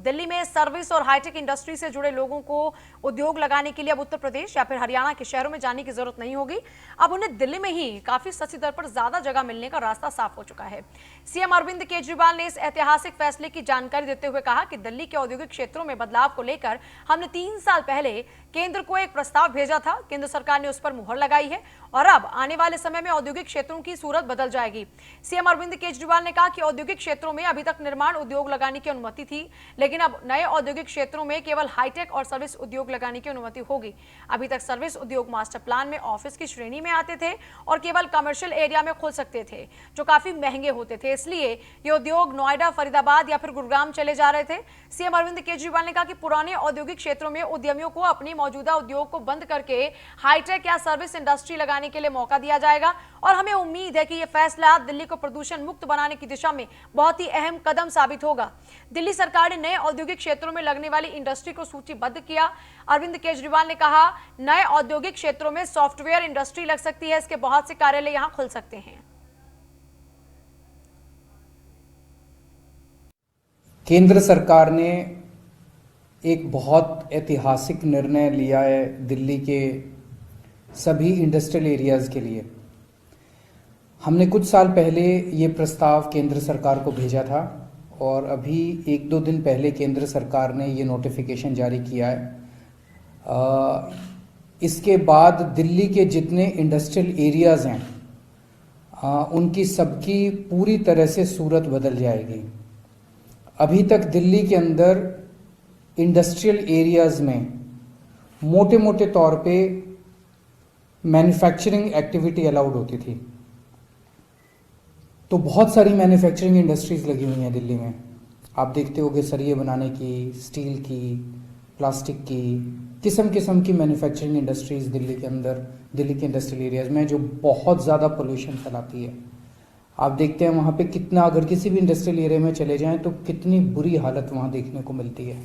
दिल्ली में सर्विस और hi tech industry से जुड़े लोगों को उद्योग लगाने के लिए अब उत्तर प्रदेश या फिर हरियाणा के शहरों में जाने की जरूरत नहीं होगी। अब उन्हें दिल्ली में ही काफी सस्ती दर पर ज्यादा जगह मिलने का रास्ता साफ हो चुका है। सीएम अरविंद केजरीवाल ने इस ऐतिहासिक फैसले की जानकारी देते हुए कहा कि दिल्ली के औद्योगिक क्षेत्रों में बदलाव को लेकर हमने 3 साल पहले केंद्र को एक प्रस्ताव भेजा था। केंद्र सरकार ने उस पर मुहर लगाई है और अब आने वाले समय में औद्योगिक क्षेत्रों की सूरत बदल जाएगी। सीएम अरविंद केजरीवाल ने कहा कि औद्योगिक क्षेत्रों में अभी तक निर्माण उद्योग लगाने की अनुमति थी, लेकिन अब नए औद्योगिक क्षेत्रों में केवल हाईटेक और सर्विस उद्योग लगाने की अनुमति होगी। अभी तक सर्विस उद्योग मास्टर प्लान में ऑफिस की श्रेणी में आते थे और केवल कमर्शियल एरिया में खुल सकते थे, जो काफी महंगे होते थे। इसलिए ये उद्योग नोएडा, फरीदाबाद या फिर गुरुग्राम चले जा रहे थे। सीएम अरविंद केजरीवाल ने कहा कि पुराने औद्योगिक क्षेत्रों में उद्यमियों को अपनी मौजूदा उद्योग को बंद करके हाईटेक या सर्विस इंडस्ट्री लगाने के लिए मौका दिया जाएगा और हमें उम्मीद है कि यह फैसला दिल्ली को प्रदूषण मुक्त बनाने की दिशा में बहुत ही अहम कदम साबित होगा। दिल्ली सरकार ने नए औद्योगिक क्षेत्रों में लगने वाली इंडस्ट्री को सूचीबद्ध किया। अरविंद केजरीवाल ने कहा, नए औद्योगिक क्षेत्रों में सॉफ्टवेयर इंडस्ट्री लग सकती है, इसके बहुत से कार्यालय यहां खुल सकते हैं। केंद्र सरकार ने एक बहुत ऐतिहासिक निर्णय लिया है दिल्ली के सभी इंडस्ट्रियल एरियाज के लिए। हमने कुछ साल पहले ये प्रस्ताव केंद्र सरकार को भेजा था और अभी 1-2 दिन पहले केंद्र सरकार ने ये नोटिफिकेशन जारी किया है। इसके बाद दिल्ली के जितने इंडस्ट्रियल एरियाज हैं उनकी सबकी पूरी तरह से सूरत बदल जाएगी। अभी तक दिल्ली के अंदर इंडस्ट्रियल एरियाज में मोटे मोटे तौर पे मैन्युफैक्चरिंग एक्टिविटी अलाउड होती थी। तो बहुत सारी मैन्युफैक्चरिंग इंडस्ट्रीज लगी हुई हैं दिल्ली में। आप देखते होंगे सरिये बनाने की, स्टील की, प्लास्टिक की, किस्म किस्म की मैन्युफैक्चरिंग इंडस्ट्रीज दिल्ली के अंदर, दिल्ली के इंडस्ट्रियल एरियाज में, जो बहुत ज़्यादा पोल्यूशन फैलाती है। आप देखते हैं वहाँ पे कितना, अगर किसी भी इंडस्ट्रियल एरिया में चले जाएं तो कितनी बुरी हालत वहाँ देखने को मिलती है।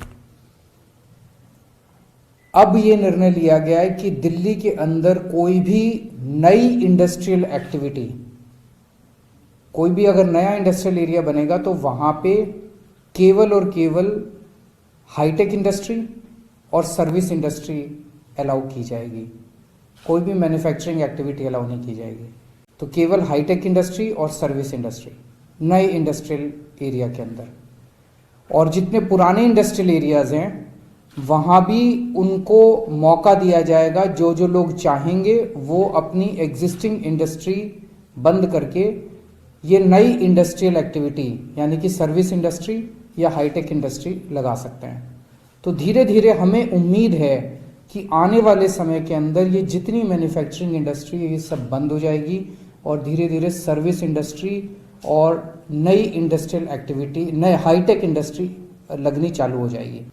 अब ये निर्णय लिया गया है कि दिल्ली के अंदर कोई भी नई इंडस्ट्रियल एक्टिविटी, कोई भी अगर नया इंडस्ट्रियल एरिया बनेगा तो वहां पे केवल और केवल हाईटेक इंडस्ट्री और सर्विस इंडस्ट्री अलाउ की जाएगी। कोई भी मैन्युफैक्चरिंग एक्टिविटी अलाउ नहीं की जाएगी। तो केवल हाईटेक इंडस्ट्री और सर्विस इंडस्ट्री नए इंडस्ट्रियल एरिया के अंदर। और जितने पुराने इंडस्ट्रियल एरियाज हैं वहाँ भी उनको मौका दिया जाएगा। जो जो लोग चाहेंगे वो अपनी एग्जिस्टिंग इंडस्ट्री बंद करके ये नई इंडस्ट्रियल एक्टिविटी यानी कि सर्विस इंडस्ट्री या हाईटेक इंडस्ट्री लगा सकते हैं। तो धीरे धीरे हमें उम्मीद है कि आने वाले समय के अंदर ये जितनी मैन्युफैक्चरिंग इंडस्ट्री है ये सब बंद हो जाएगी और धीरे धीरे सर्विस इंडस्ट्री और नई इंडस्ट्रियल एक्टिविटी, नए हाईटेक इंडस्ट्री लगनी चालू हो जाएगी।